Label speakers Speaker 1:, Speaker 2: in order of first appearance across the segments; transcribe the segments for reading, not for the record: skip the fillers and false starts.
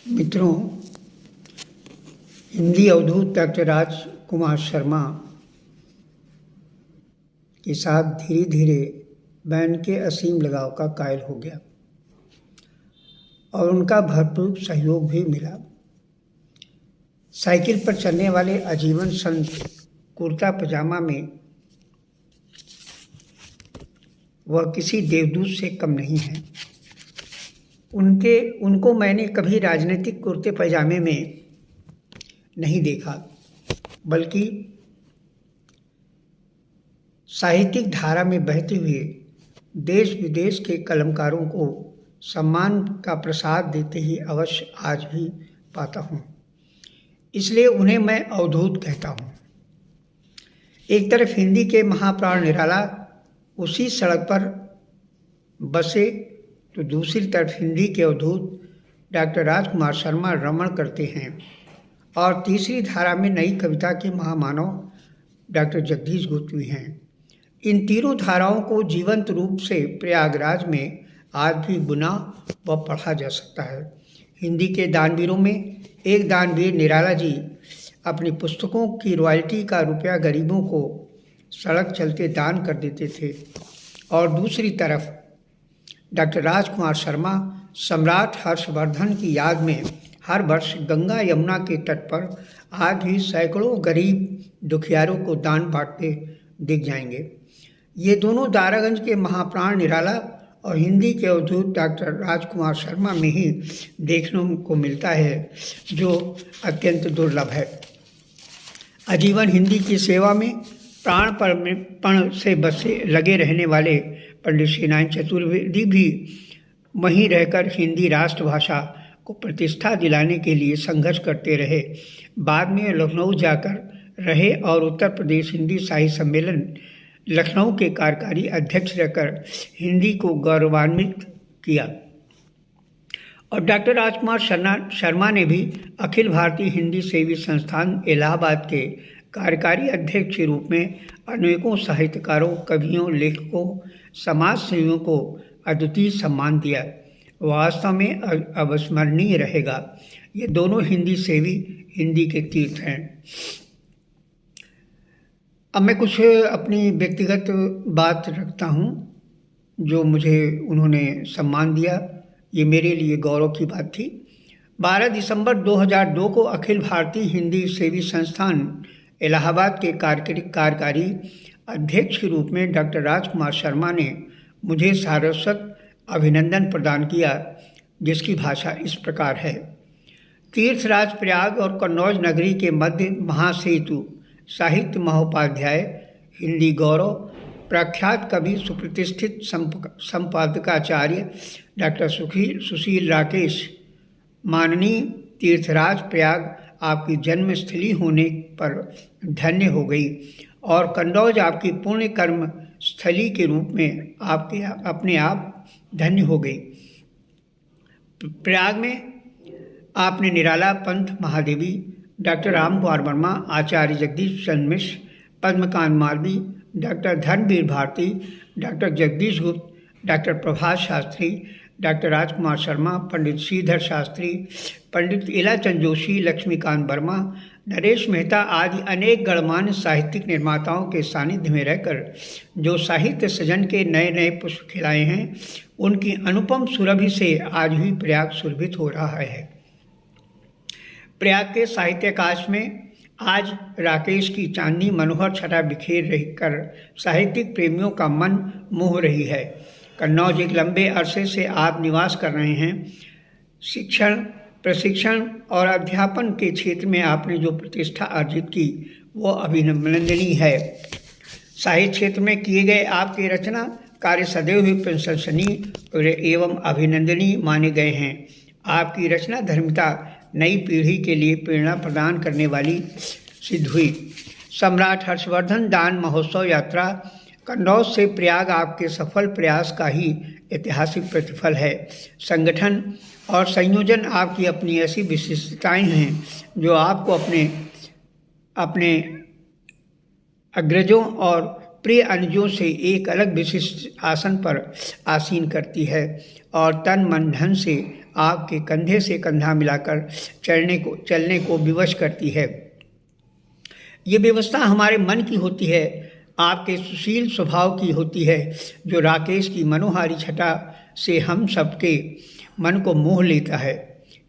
Speaker 1: मित्रों, हिंदी अवधूत डॉक्टर राजकुमार शर्मा के साथ धीरे धीरे बैंड के असीम लगाव का कायल हो गया और उनका भरपूर सहयोग भी मिला। साइकिल पर चलने वाले आजीवन संत कुर्ता पजामा में वह किसी देवदूत से कम नहीं है। उनको मैंने कभी राजनीतिक कुर्ते पजामे में नहीं देखा, बल्कि साहित्यिक धारा में बहते हुए देश विदेश के कलमकारों को सम्मान का प्रसाद देते ही अवश्य आज भी पाता हूँ। इसलिए उन्हें मैं अवधूत कहता हूँ। एक तरफ हिंदी के महाप्राण निराला उसी सड़क पर बसे, तो दूसरी तरफ हिंदी के अवधूत डॉक्टर राजकुमार शर्मा रमण करते हैं और तीसरी धारा में नई कविता के महामानव डॉक्टर जगदीश गुप्त भी हैं। इन तीनों धाराओं को जीवंत रूप से प्रयागराज में आज भी बुना व पढ़ा जा सकता है। हिंदी के दानवीरों में एक दानवीर निराला जी अपनी पुस्तकों की रॉयल्टी का रुपया गरीबों को सड़क चलते दान कर देते थे, और दूसरी तरफ डॉक्टर राजकुमार शर्मा सम्राट हर्षवर्धन की याद में हर वर्ष गंगा यमुना के तट पर आज भी सैकड़ों गरीब दुखियारों को दान बांटते दिख जाएंगे। ये दोनों दारागंज के महाप्राण निराला और हिंदी के अवधूत डॉक्टर राजकुमार शर्मा में ही देखने को मिलता है, जो अत्यंत दुर्लभ है। आजीवन हिंदी की सेवा में प्राणपण से बसे लगे रहने वाले पंडित श्री नारायण चतुर्वेदी भी वहीं रहकर हिंदी राष्ट्रभाषा को प्रतिष्ठा दिलाने के लिए संघर्ष करते रहे। बाद में लखनऊ जाकर रहे और उत्तर प्रदेश हिंदी साहित्य सम्मेलन लखनऊ के कार्यकारी अध्यक्ष रहकर हिंदी को गौरवान्वित किया। और डॉक्टर राजकुमार शर्मा ने भी अखिल भारतीय हिंदी सेवी संस्थान इलाहाबाद के कार्यकारी अध्यक्ष के रूप में अनेकों साहित्यकारों, कवियों, लेखकों, समाज सेवियों को अद्वितीय सम्मान दिया। वास्तव में अविस्मरणीय रहेगा। ये दोनों हिंदी सेवी हिंदी के तीर्थ हैं। अब मैं कुछ अपनी व्यक्तिगत बात रखता हूँ। जो मुझे उन्होंने सम्मान दिया, ये मेरे लिए गौरव की बात थी। 12 दिसंबर 2002 को अखिल भारतीय हिंदी सेवी संस्थान इलाहाबाद के कार्यकारी अध्यक्ष के रूप में डॉक्टर राजकुमार शर्मा ने मुझे सारस्वत अभिनंदन प्रदान किया, जिसकी भाषा इस प्रकार है। तीर्थराज प्रयाग और कन्नौज नगरी के मध्य महासेतु साहित्य महोपाध्याय, हिंदी गौरव, प्रख्यात कवि, सुप्रतिष्ठित संपादकाचार्य डॉक्टर सुशील राकेश, माननीय तीर्थराज प्रयाग आपकी जन्मस्थली होने पर धन्य हो गई और कन्नौज आपकी पुण्य कर्म स्थली के रूप में आपके अपने आप धन्य हो गई। प्रयाग में आपने निराला, पंत महादेवी, डॉक्टर राम कुमार वर्मा, आचार्य जगदीश चंद्र मिश्र, पद्मकांत मालवी, डॉक्टर धर्मवीर भारती, डॉक्टर जगदीश गुप्त, डॉक्टर प्रभात शास्त्री, डॉक्टर राजकुमार शर्मा, पंडित श्रीधर शास्त्री, पंडित इलाचंद जोशी, लक्ष्मीकांत वर्मा, नरेश मेहता आदि अनेक गणमान्य साहित्यिक निर्माताओं के सानिध्य में रहकर जो साहित्य सृजन के नए नए पुष्प खिलाए हैं, उनकी अनुपम सुरभि से आज भी प्रयाग सुरभित हो रहा है। प्रयाग के साहित्याकाश में आज राकेश की चांदनी मनोहर छटा बिखेर रही कर साहित्यिक प्रेमियों का मन मोह रही है। कन्नौज एक लंबे अरसे से आप निवास कर रहे हैं। शिक्षण, प्रशिक्षण और अध्यापन के क्षेत्र में आपने जो प्रतिष्ठा अर्जित की वो अभिनंदनीय है। साहित्य क्षेत्र में किए गए आपके रचना कार्य सदैव ही प्रशंसनीय एवं अभिनंदनीय माने गए हैं। आपकी रचना धर्मिता नई पीढ़ी के लिए प्रेरणा प्रदान करने वाली सिद्ध हुई। सम्राट हर्षवर्धन दान महोत्सव यात्रा कन्नौज से प्रयाग आपके सफल प्रयास का ही ऐतिहासिक प्रतिफल है। संगठन और संयोजन आपकी अपनी ऐसी विशिष्टताएं हैं जो आपको अपने अग्रजों और प्रिय अनुजों से एक अलग विशिष्ट आसन पर आसीन करती है और तन मन धन से आपके कंधे से कंधा मिलाकर चलने को विवश करती है। ये व्यवस्था हमारे मन की होती है, आपके सुशील स्वभाव की होती है, जो राकेश की मनोहारी छटा से हम सबके मन को मोह लेता है।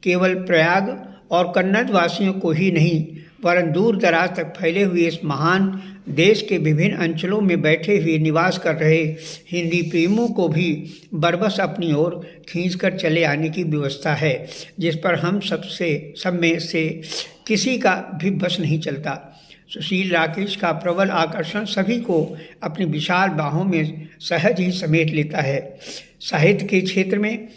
Speaker 1: केवल प्रयाग और कन्नड़ वासियों को ही नहीं, वरन दूर दराज तक फैले हुए इस महान देश के विभिन्न अंचलों में बैठे हुए निवास कर रहे हिंदी प्रेमियों को भी बरबस अपनी ओर खींचकर चले आने की व्यवस्था है, जिस पर हम सब में से किसी का भी बस नहीं चलता। सुशील राकेश का प्रबल आकर्षण सभी को अपनी विशाल बाहों में सहज ही समेट लेता है। साहित्य के क्षेत्र में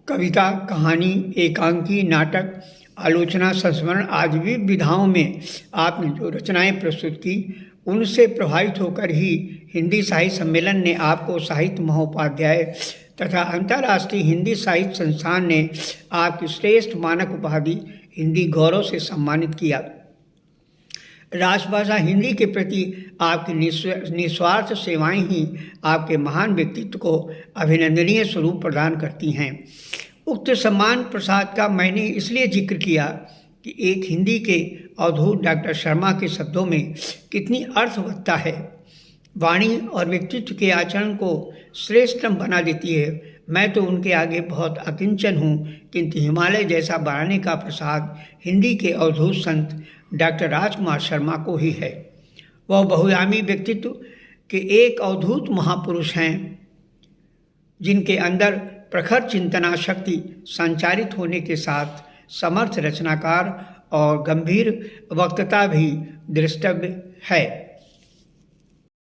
Speaker 1: कविता, कहानी, एकांकी, नाटक, आलोचना, संस्मरण आदि विविध विधाओं में आपने जो रचनाएं प्रस्तुत की, उनसे प्रभावित होकर ही हिंदी साहित्य सम्मेलन ने आपको साहित्य महोपाध्याय तथा अंतर्राष्ट्रीय हिंदी साहित्य संस्थान ने आपकी श्रेष्ठ मानक उपाधि हिंदी गौरव से सम्मानित किया। राष्ट्रभाषा हिंदी के प्रति आपकी निस्वार्थ सेवाएं ही आपके महान व्यक्तित्व को अभिनंदनीय स्वरूप प्रदान करती हैं। उक्त सम्मान प्रसाद का मैंने इसलिए जिक्र किया कि एक हिंदी के अवधूत डॉक्टर शर्मा के शब्दों में कितनी अर्थवत्ता है। वाणी और व्यक्तित्व के आचरण को श्रेष्ठतम बना देती है। मैं तो उनके आगे बहुत अकिंचन हूँ, किंतु हिमालय जैसा बढ़ाने का प्रसाद हिंदी के अवधूत संत डॉक्टर राजकुमार शर्मा को ही है। वह बहुआयामी व्यक्तित्व के एक अवधूत महापुरुष हैं, जिनके अंदर प्रखर चिंतना शक्ति संचारित होने के साथ समर्थ रचनाकार और गंभीर वक्तृता भी दृष्टव्य है।